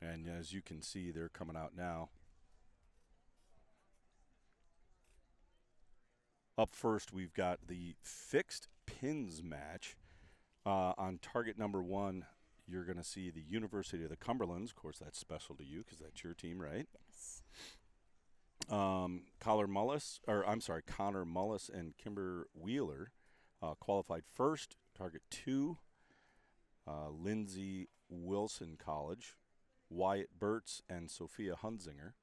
And as you can see, they're coming out now. Up first, we've got the fixed pins match. On target number 1, you're going to see the University of the Cumberlands. Of course, that's special to you because that's your team, right? Yes. Connor Mullis and Kimber Wheeler qualified first. Target 2, Lindsey Wilson College, Wyatt Burtz and Sophia Hunzinger.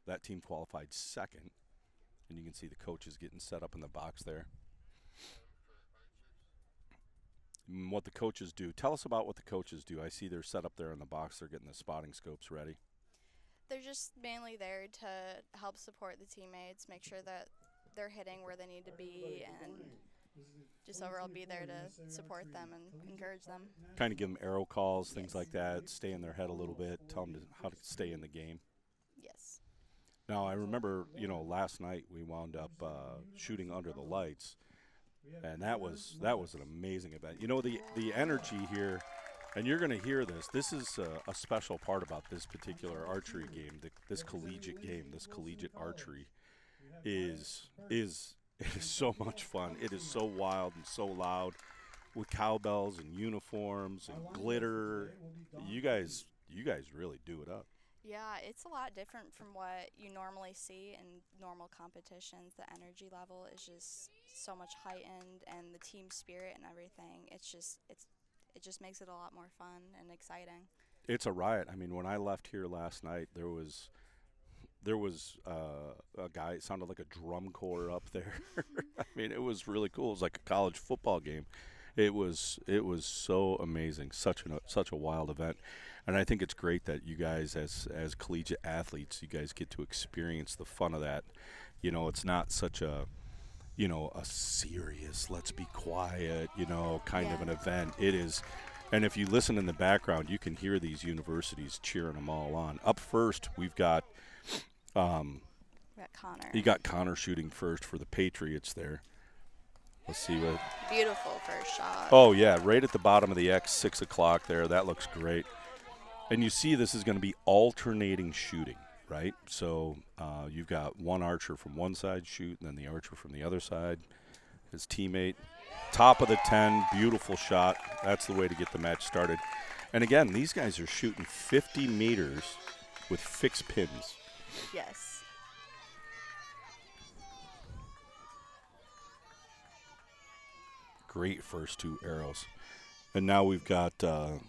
That team qualified second. And you can see the coaches getting set up in the box there. And what the coaches do. Tell us about what the coaches do. I see they're set up there in the box. They're getting the spotting scopes ready. They're just mainly there to help support the teammates, make sure that they're hitting where they need to be, and just overall be there to support them and encourage them. Kind of give them arrow calls, things Yes. like that, stay in their head a little bit, tell them how to stay in the game. Yes. Now, I remember, last night we wound up shooting under the lights, and that was an amazing event. The energy here, and you're going to hear this. This is a special part about this particular archery game, this collegiate game, this collegiate archery is so much fun. It is so wild and so loud with cowbells and uniforms and glitter. You guys really do it up. Yeah, it's a lot different from what you normally see in normal competitions. The energy level is just so much heightened, and the team spirit and everything. It just makes it a lot more fun and exciting. It's a riot. I mean, when I left here last night, there was a guy. It sounded like a drum corps up there. I mean, it was really cool. It was like a college football game. It was so amazing. Such a wild event, and I think it's great that you guys, as collegiate athletes, you guys get to experience the fun of that. It's not such a a serious, let's be quiet, kind of Yeah. an event. It is. And if you listen in the background, you can hear these universities cheering them all on. Up first, we've got We got Connor. you got Connor shooting first for the Patriots there. Let's see what. Beautiful first shot. Oh, yeah, right at the bottom of the X, 6 o'clock there. That looks great. And you see this is going to be alternating shooting, right? So you've got one archer from one side shoot, and then the archer from the other side, his teammate. Top of the 10, beautiful shot. That's the way to get the match started. And again, these guys are shooting 50 meters with fixed pins. Yes. Great first 2 arrows. And now we've got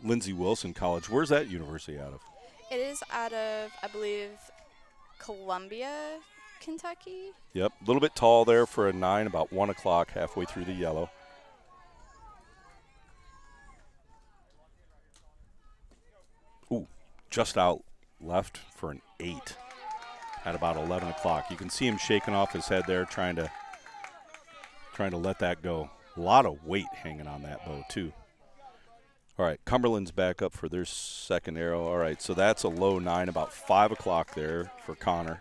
Lindsey Wilson College. Where's that university out of? It is out of, I believe, Columbia, Kentucky. Yep, a little bit tall there for a 9, about 1 o'clock, halfway through the yellow. Ooh, just out left for an 8 at about 11 o'clock. You can see him shaking off his head there, trying to let that go. A lot of weight hanging on that bow, too. All right, Cumberland's back up for their second arrow. All right, so that's a low 9, about 5 o'clock there for Connor.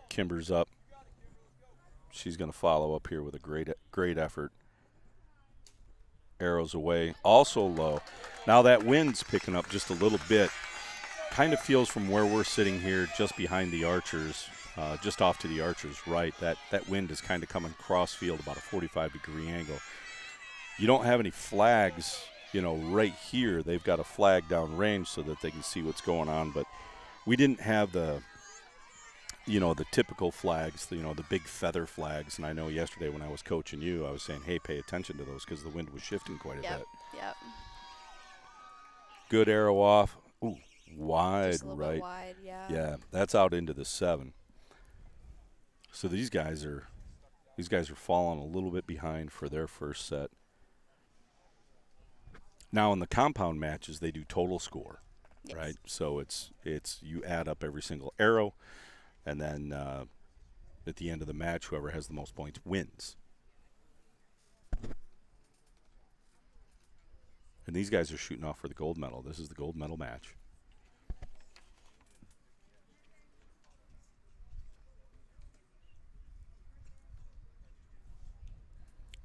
Kimber's up. She's going to follow up here with a great effort. Arrows away, also low. Now that wind's picking up just a little bit. Kind of feels from where we're sitting here just behind the archers, just off to the archers' right, that wind is kind of coming cross field about a 45-degree angle. You don't have any flags, right here. They've got a flag down range so that they can see what's going on, but we didn't have the typical flags, the big feather flags. And I know yesterday when I was coaching you, I was saying, hey, pay attention to those because the wind was shifting quite a bit. Yep. Good arrow off. Ooh, wide Just a little right. bit wide, yeah. Yeah, that's out into the 7. So these guys are falling a little bit behind for their first set. Now in the compound matches, they do total score, Yes. right? So it's you add up every single arrow, and then at the end of the match, whoever has the most points wins. And these guys are shooting off for the gold medal. This is the gold medal match.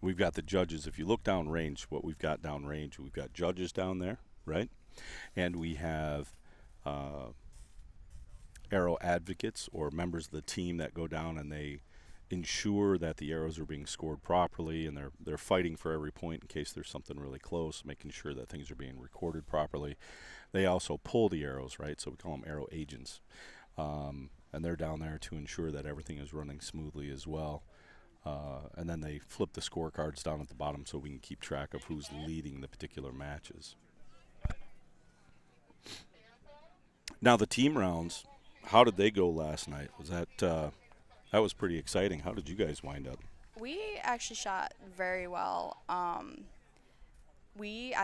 we've got the judges. If you look down range, what we've got down range, we've got judges down there, right? And we have arrow advocates or members of the team that go down and they ensure that the arrows are being scored properly, and they're fighting for every point in case there's something really close, making sure that things are being recorded properly. They also pull the arrows, right? So we call them arrow agents. And they're down there to ensure that everything is running smoothly as well. And then they flip the scorecards down at the bottom so we can keep track of who's leading the particular matches. Now the team rounds, how did they go last night? Was that that was pretty exciting. How did you guys wind up? We actually shot very well. I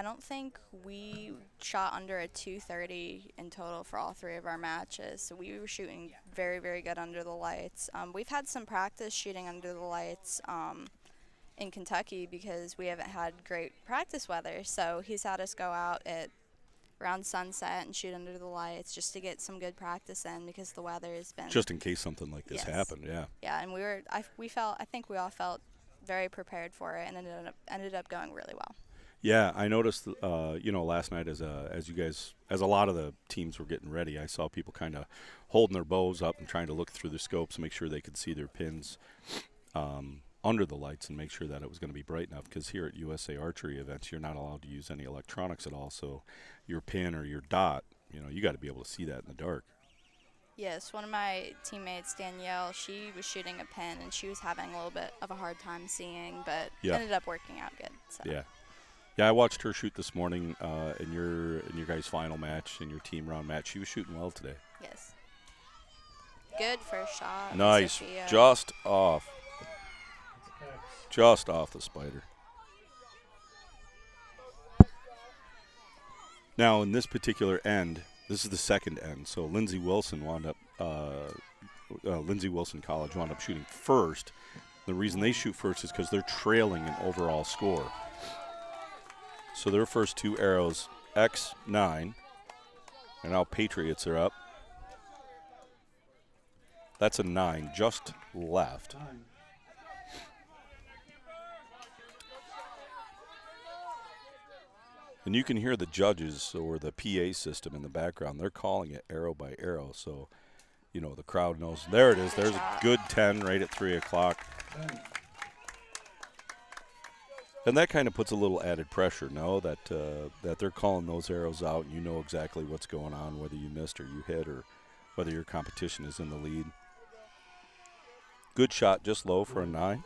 don't think we shot under a 230 in total for all 3 of our matches. So we were shooting very, very good under the lights. We've had some practice shooting under the lights in Kentucky because we haven't had great practice weather. So he's had us go out at around sunset and shoot under the lights just to get some good practice in because the weather has been. Just in case something like this happened, yeah. Yeah, and I think we all felt very prepared for it, and ended up going really well. Yeah, I noticed, last night as a lot of the teams were getting ready, I saw people kind of holding their bows up and trying to look through the scopes, make sure they could see their pins under the lights and make sure that it was going to be bright enough, because here at USA Archery events, you're not allowed to use any electronics at all, so your pin or your dot, you got to be able to see that in the dark. Yes, one of my teammates, Danielle, she was shooting a pin, and she was having a little bit of a hard time seeing, but ended up working out good. So. Yeah, I watched her shoot this morning in your guys' final match, in your team round match. She was shooting well today. Yes. Good first shot. Nice. Sophia. Just off the spider. Now, in this particular end, this is the second end, so Lindsey Wilson College wound up shooting first. The reason they shoot first is because they're trailing in overall score. So their first 2 arrows, X9, and now Patriots are up. That's a 9, just left. And you can hear the judges or the PA system in the background. They're calling it arrow by arrow, so, the crowd knows. There it is. There's a good 10 right at 3 o'clock. And that kind of puts a little added pressure, that they're calling those arrows out, and you know exactly what's going on, whether you missed or you hit, or whether your competition is in the lead. Good shot, just low for a 9.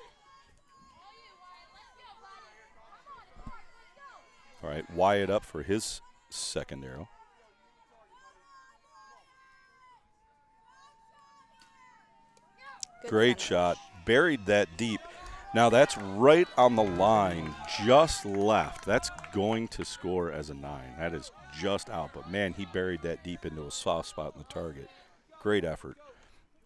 All right, Wyatt up for his second arrow. Great shot. Buried that deep. Now that's right on the line, just left. That's going to score as a 9. That is just out. But, man, he buried that deep into a soft spot in the target. Great effort.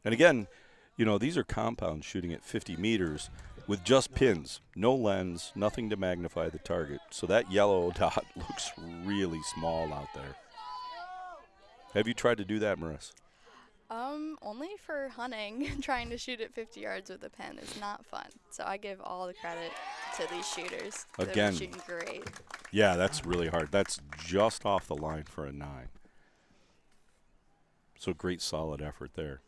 And, again, these are compounds shooting at 50 meters with just pins, no lens, nothing to magnify the target. So that yellow dot looks really small out there. Have you tried to do that, Marissa? Only for hunting. Trying to shoot at 50 yards with a pen is not fun. So I give all the credit to these shooters. Again, they're shooting great. Yeah, that's really hard. That's just off the line for a 9. So great, solid effort there.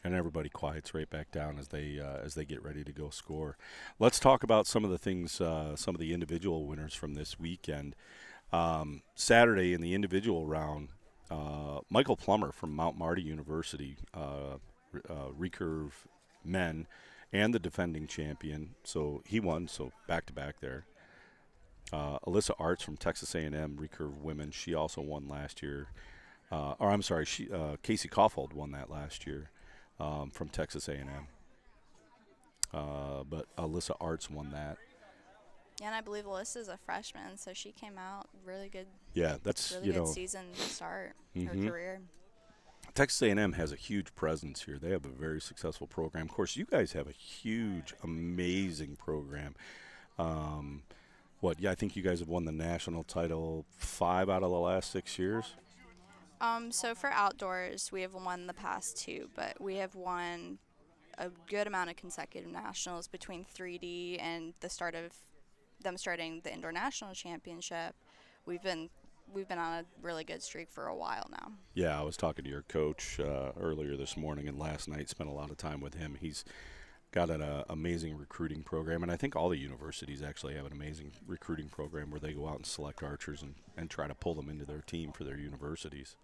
And everybody quiets right back down as they get ready to go score. Let's talk about some of the things, some of the individual winners from this weekend. Saturday in the individual round, Michael Plummer from Mount Marty University, recurve men, and the defending champion. So he won, so back-to-back there. Alyssa Arts from Texas A&M, recurve women. She also won last year. Casey Kaufhold won that last year from Texas A&M. But Alyssa Arts won that. Yeah, and I believe Alyssa's a freshman, so she came out really good. Yeah, that's really good season to start her career. Texas A&M has a huge presence here. They have a very successful program. Of course, you guys have a huge, amazing program. I think you guys have won the national title 5 out of the last 6 years. So for outdoors, we have won the past 2, but we have won a good amount of consecutive nationals between 3D and the start of them starting the indoor national championship. We've been on a really good streak for a while now. Yeah, I was talking to your coach earlier this morning and last night. Spent a lot of time with him. He's got an amazing recruiting program, and I think all the universities actually have an amazing recruiting program where they go out and select archers and try to pull them into their team for their universities.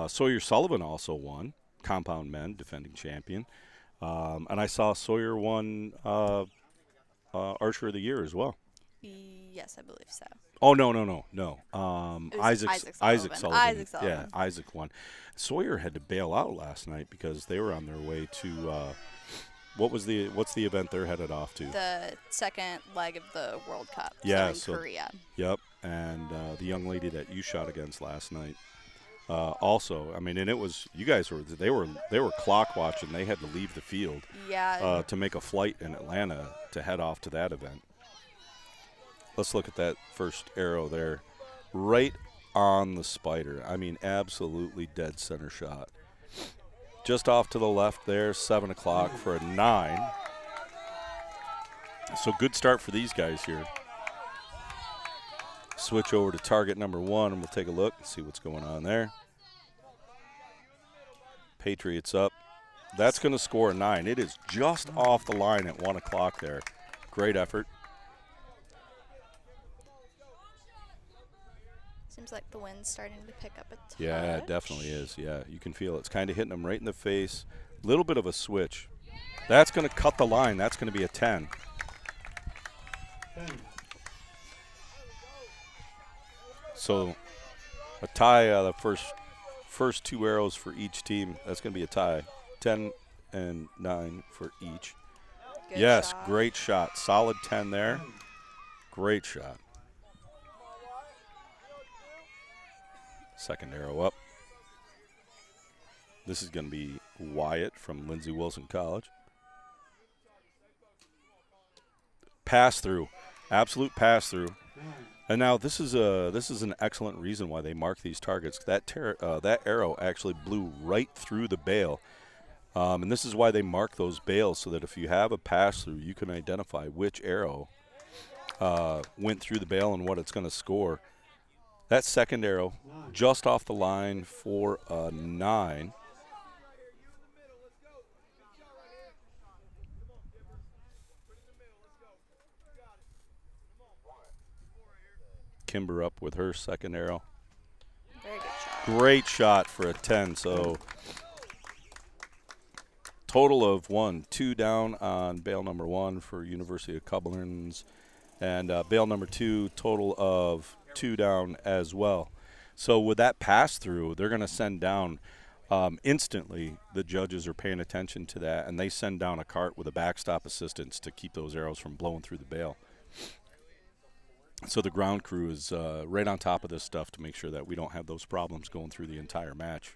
Sawyer Sullivan also won, compound men, defending champion. And I saw Sawyer won Archer of the Year as well. Yes, I believe so. Oh, no. Isaac Sullivan. Isaac Sullivan. Yeah, Isaac won. Sawyer had to bail out last night because they were on their way to what's the event they're headed off to? The second leg of the World Cup. Yeah, so in Korea. Yep, and the young lady that you shot against last night. Also, I mean, and it was you guys they were clock watching. They had to leave the field. Yeah. To make a flight in Atlanta to head off to that event. Let's look at that first arrow there, right on the spider. I mean, absolutely dead center shot. Just off to the left there, 7 o'clock for a 9. So good start for these guys here. Switch over to target number 1, and we'll take a look and see what's going on there. Patriots up. That's going to score a 9. It is just off the line at 1 o'clock there. Great effort. Seems like the wind's starting to pick up a touch. Yeah, it definitely is. Yeah, you can feel it. It's kind of hitting them right in the face. Little bit of a switch. That's going to cut the line. That's going to be a 10. So a tie, the first 2 arrows for each team. That's going to be a tie. 10 and 9 for each. Good yes, shot. Great shot. Solid 10 there. Great shot. Second arrow up. This is going to be Wyatt from Lindsey Wilson College. Pass through. Absolute pass through. And now this is an excellent reason why they mark these targets. That arrow actually blew right through the bail. And this is why they mark those bails, so that if you have a pass through, you can identify which arrow went through the bail and what it's going to score. That second arrow just off the line for a 9. Kimber up with her second arrow. Very good shot. Great shot for a 10. So total of 2 down on bail number 1 for University of Cumberlands, and bail number 2 total of 2 down as well. So with that pass through, they're going to send down instantly. The judges are paying attention to that, and they send down a cart with a backstop assistance to keep those arrows from blowing through the bail. So the ground crew is right on top of this stuff to make sure that we don't have those problems going through the entire match.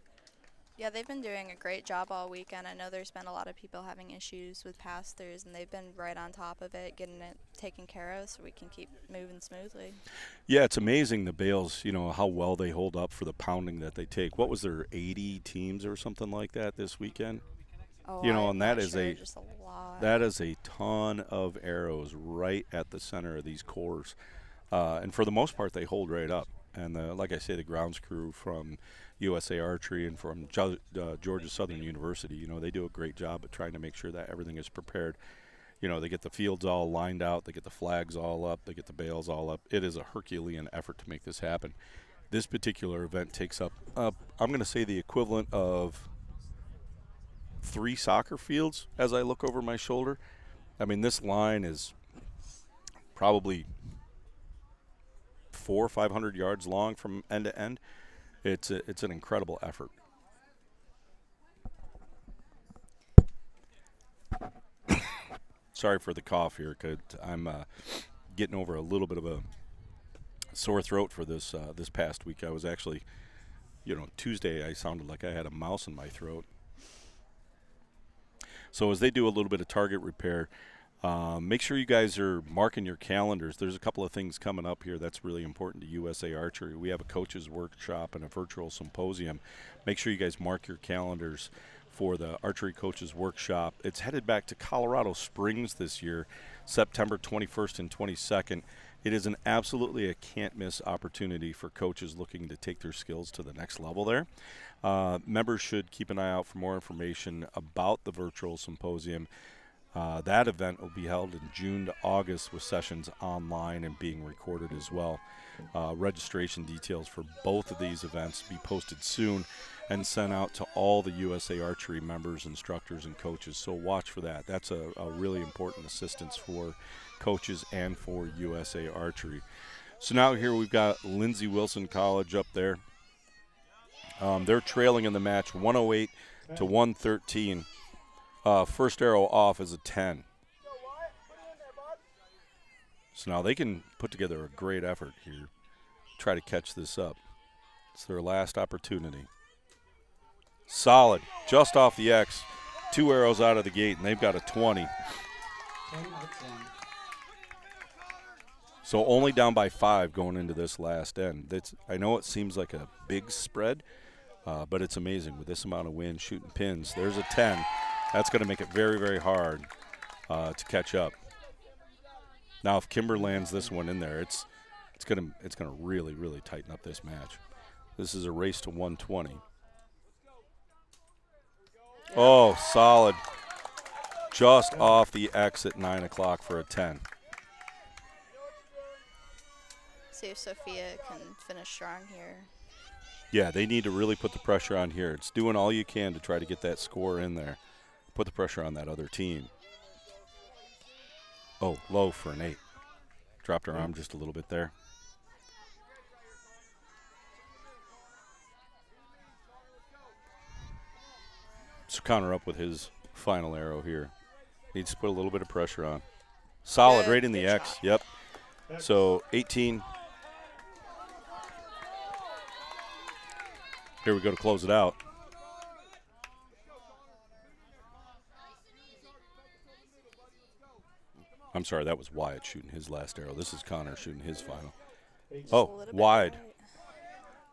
Yeah, they've been doing a great job all weekend. I know there's been a lot of people having issues with pass-throughs, and they've been right on top of it, getting it taken care of so we can keep moving smoothly. Yeah, it's amazing the bails, how well they hold up for the pounding that they take. What was there, 80 teams or something like that this weekend? Oh, And that is just a lot. that is a ton of arrows right at the center of these cores. And for the most part, they hold right up. And like I say, the grounds crew from USA Archery and from Georgia Southern University, they do a great job at trying to make sure that everything is prepared. They get the fields all lined out, they get the flags all up, they get the bails all up. It is a Herculean effort to make this happen. This particular event takes up, I'm going to say, the equivalent of 3 soccer fields as I look over my shoulder. I mean, this line is probably 400 or 500 yards long from end to end. It's an incredible effort. Sorry for the cough here, 'cause I'm getting over a little bit of a sore throat for this past week. I was actually, Tuesday I sounded like I had a mouse in my throat. So as they do a little bit of target repair, make sure you guys are marking your calendars. There's a couple of things coming up here that's really important to USA Archery. We have a coaches workshop and a virtual symposium. Make sure you guys mark your calendars for the Archery Coaches Workshop. It's headed back to Colorado Springs this year, September 21st and 22nd. It is an absolutely a can't-miss opportunity for coaches looking to take their skills to the next level there. Members should keep an eye out for more information about the virtual symposium. That event will be held in June to August with sessions online and being recorded as well. Registration details for both of these events be posted soon and sent out to all the USA Archery members, instructors, and coaches. So watch for that. That's a really important assistance for coaches and for USA Archery. So now here we've got Lindsey Wilson College up there. They're trailing in the match 108 to 113. First arrow off is a 10. So now they can put together a great effort here, try to catch this up. It's their last opportunity. Solid, just off the X. 2 arrows out of the gate, and they've got a 20. So only down by 5 going into this last end. I know it seems like a big spread, but it's amazing with this amount of wind shooting pins. There's a 10. That's going to make it very, very hard to catch up. Now, if Kimber lands this one in there, it's going to really, really tighten up this match. This is a race to 120. Oh, solid. Just off the X at 9 o'clock for a 10. See if Sophia can finish strong here. Yeah, they need to really put the pressure on here. It's doing all you can to try to get that score in there. Put the pressure on that other team. Oh, low for an 8. Dropped her arm just a little bit there. So Connor up with his final arrow here. Needs to put a little bit of pressure on. Solid, Good, right in the good X. shot. Yep. So 18. Here we go to close it out. I'm sorry, that was Wyatt shooting his last arrow. This is Connor shooting his final. Just a Oh, little bit wide. right.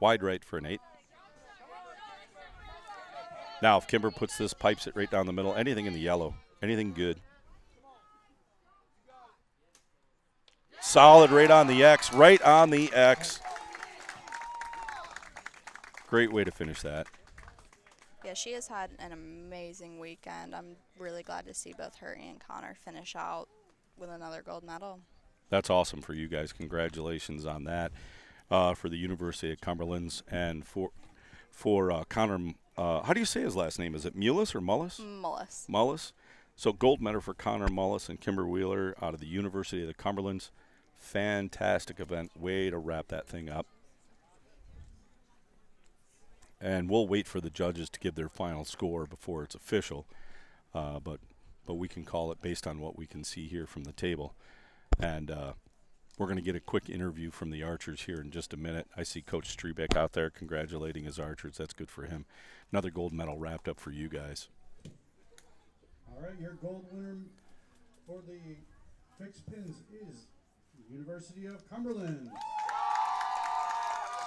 Wide right for an 8. Now, if Kimber puts this, pipes it right down the middle, anything in the yellow, anything good. Solid right on the X, right on the X. Great way to finish that. Yeah, she has had an amazing weekend. I'm really glad to see both her and Connor finish out with another gold medal. That's awesome for you guys. Congratulations on that for the University of Cumberlands and for Connor. How do you say his last name? Is it Mullis or Mullis? Mullis. Mullis. So gold medal for Connor Mullis and Kimber Wheeler out of the University of the Cumberlands. Fantastic event. Way to wrap that thing up. And we'll wait for the judges to give their final score before it's official. But we can call it based on what we can see here from the table. And we're going to get a quick interview from the archers here in just a minute. I see Coach Strebeck out there congratulating his archers. That's good for him. Another gold medal wrapped up for you guys. All right, your gold winner for the fixed pins is University of Cumberland.